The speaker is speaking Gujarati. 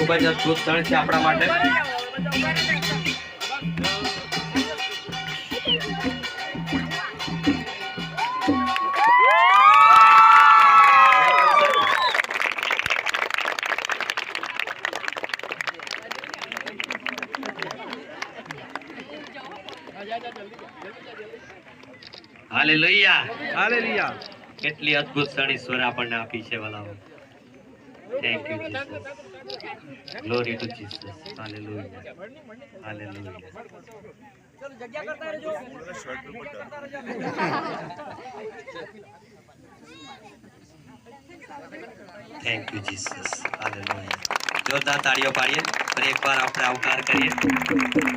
ખૂબ જ અદ્ભુત ક્ષણ છે આપણા માટે. Hallelujah, hallelujah. કેટલી અદ્ભુત ક્ષણ ઈશ્વરે આપણને આપી છે વાલાઓ. Thank you Jesus, glory to Jesus. Hallelujah, hallelujah. Thank you Jesus, hallelujah. જોરદાર તાળીઓ પાડીએ અને એકવાર આપણે આવકાર કરીએ. Thank you.